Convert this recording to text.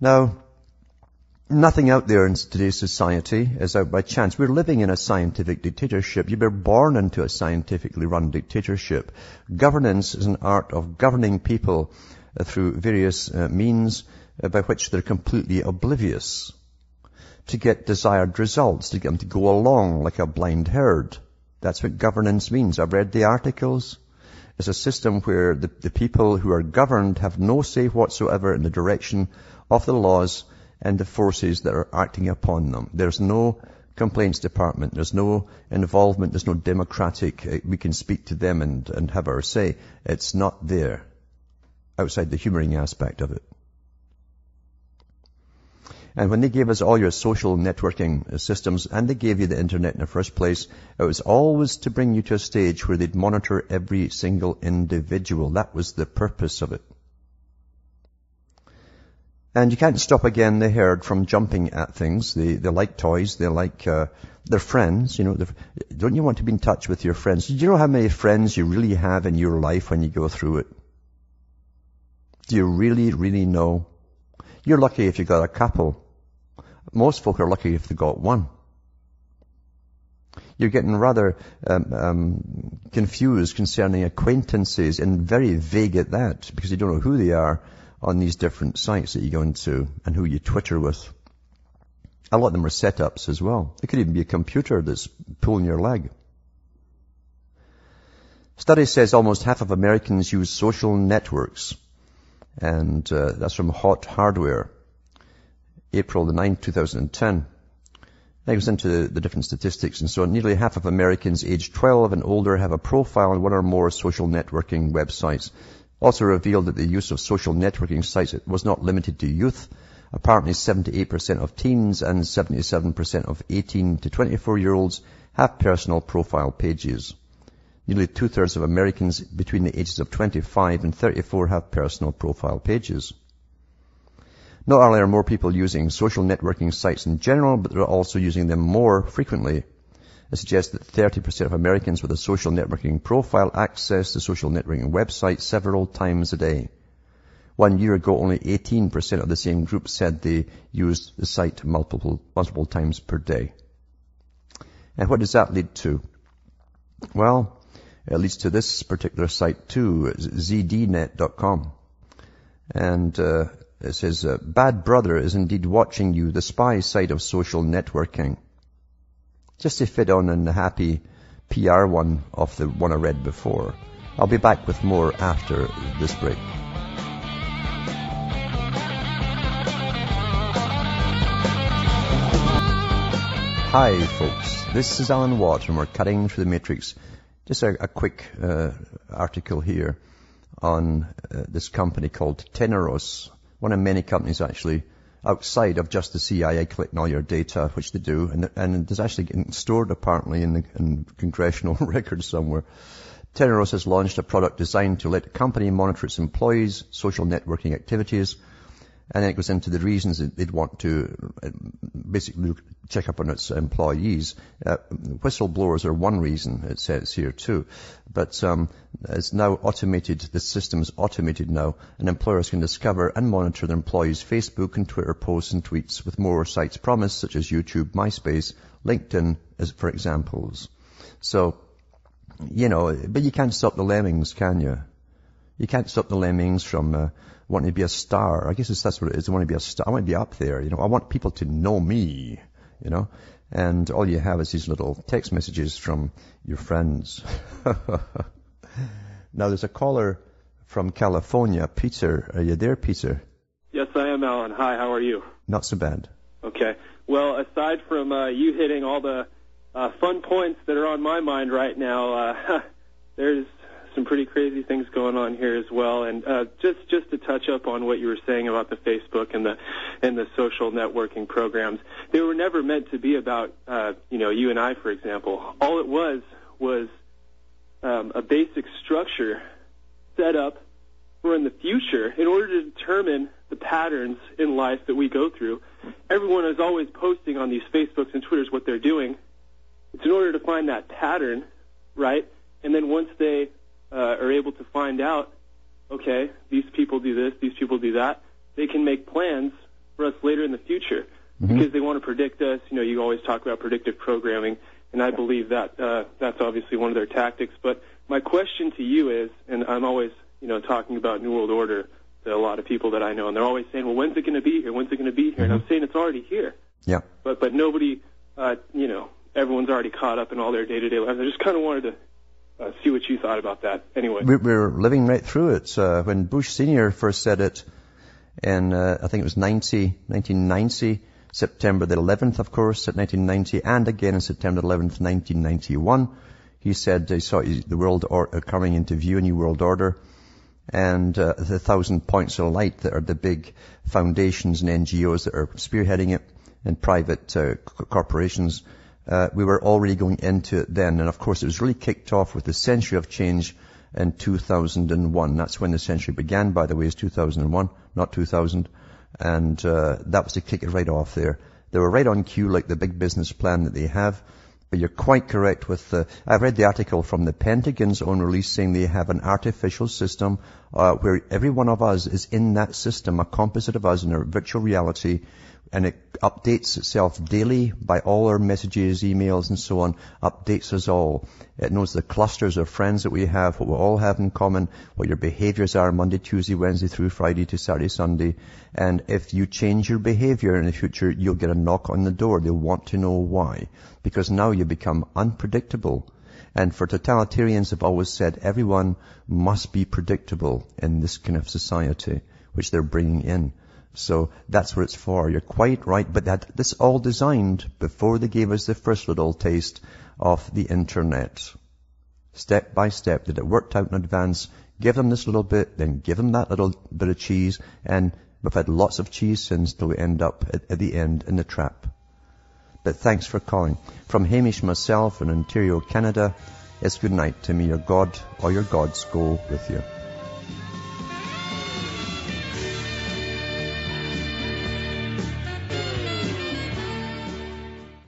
Now, nothing out there in today's society is out by chance. We're living in a scientific dictatorship. You were born into a scientifically run dictatorship. Governance is an art of governing people through various means by which they're completely oblivious to get desired results, to get them to go along like a blind herd. That's what governance means. I've read the articles. It's a system where the people who are governed have no say whatsoever in the direction of the laws and the forces that are acting upon them. There's no complaints department. There's no involvement. There's no democratic, we can speak to them and have our say. It's not there outside the humoring aspect of it. And when they gave us all your social networking systems, and they gave you the internet in the first place, it was always to bring you to a stage where they'd monitor every single individual. That was the purpose of it. And you can't stop again the herd from jumping at things. They like toys. They like their friends. You know, don't you want to be in touch with your friends? Do you know how many friends you really have in your life when you go through it? Do you really, really know? You're lucky if you got a couple. Most folk are lucky if they got one. You're getting rather confused concerning acquaintances and very vague at that because you don't know who they are on these different sites that you go into and who you Twitter with. A lot of them are setups as well. It could even be a computer that's pulling your leg. Study says almost half of Americans use social networks. And that's from Hot Hardware, April the 9th, 2010. That goes into the different statistics. And so nearly half of Americans aged 12 and older have a profile on one or more social networking websites. Also revealed that the use of social networking sites was not limited to youth. Apparently 78% of teens and 77% of 18 to 24-year-olds have personal profile pages. Nearly 2/3 of Americans between the ages of 25 and 34 have personal profile pages. Not only are more people using social networking sites in general, but they're also using them more frequently. It suggests that 30% of Americans with a social networking profile access the social networking website several times a day. 1 year ago, only 18% of the same group said they used the site multiple times per day. And what does that lead to? Well, it leads to this particular site too, zdnet.com. And it says, Bad Brother is indeed watching you, the spy site of social networking. Just to fit on in the happy PR one of the one I read before. I'll be back with more after this break. Hi folks, this is Alan Watt and we're cutting through the matrix. Just a quick article here on this company called Teneros, one of many companies actually outside of just the CIA collecting all your data, which they do, and it's actually getting stored apparently in congressional records somewhere. Teneros has launched a product designed to let the company monitor its employees' social networking activities, and then it goes into the reasons that they'd want to basically check up on its employees. Whistleblowers are one reason, it says here too. But it's now automated, the system is automated now, and employers can discover and monitor their employees' Facebook and Twitter posts and tweets with more sites promised, such as YouTube, MySpace, LinkedIn, as for examples. So, you know, but you can't stop the lemmings, can you? You can't stop the lemmings from wanting to be a star. I guess that's what it is. They want to be a star. I want to be up there. You know, I want people to know me, you know. And all you have is these little text messages from your friends. Now, there's a caller from California. Peter, are you there, Peter? Yes, I am, Alan. Hi, how are you? Not so bad. Okay. Well, aside from you hitting all the fun points that are on my mind right now, there's some pretty crazy things going on here as well. And just to touch up on what you were saying about the Facebook and the social networking programs, they were never meant to be about you and I, for example. All it was a basic structure set up for in the future in order to determine the patterns in life that we go through. Everyone is always posting on these Facebooks and Twitters what they're doing. It's in order to find that pattern, right? And then once they are able to find out, okay, these people do this, these people do that, they can make plans for us later in the future, because they want to predict us. You always talk about predictive programming, and I believe that that's obviously one of their tactics. But my question to you is, and I'm always, talking about New World Order to a lot of people that I know, and they're always saying, well, when's it going to be here? When's it going to be here? And I'm saying it's already here. Yeah. But nobody, everyone's already caught up in all their day-to-day lives. I just kind of wanted to see what you thought about that. Anyway. We're living right through it. When Bush Sr. first said it in, I think it was 1990, September the 11th, of course, at 1990, and again on September 11th, 1991, he said he saw the world coming into view, a new world order, and the 1,000 points of light that are the big foundations and NGOs that are spearheading it, and private corporations. We were already going into it then, and of course it was really kicked off with the Century of Change in 2001. That's when the century began, by the way, is 2001, not 2000. And that was to kick it right off there. They were right on cue, like the big business plan that they have. But you're quite correct with I've read the article from the Pentagon's own release saying they have an artificial system where every one of us is in that system, a composite of us in a virtual reality, and it updates itself daily by all our messages, emails, and so on, updates us all. It knows the clusters of friends that we have, what we all have in common, what your behaviors are Monday, Tuesday, Wednesday through Friday to Saturday, Sunday. And if you change your behavior in the future, you'll get a knock on the door. They'll want to know why. Because now you become unpredictable. And for totalitarians have always said everyone must be predictable in this kind of society, which they're bringing in. So that's what it's for. You're quite right. But this all designed before they gave us the first little taste of the internet. Step by step, that it worked out in advance. Give them this little bit, then give them that little bit of cheese. And we've had lots of cheese since till we end up at the end in the trap. But thanks for calling. From Hamish, myself in Ontario, Canada, it's good night to me. Your God or your gods go with you.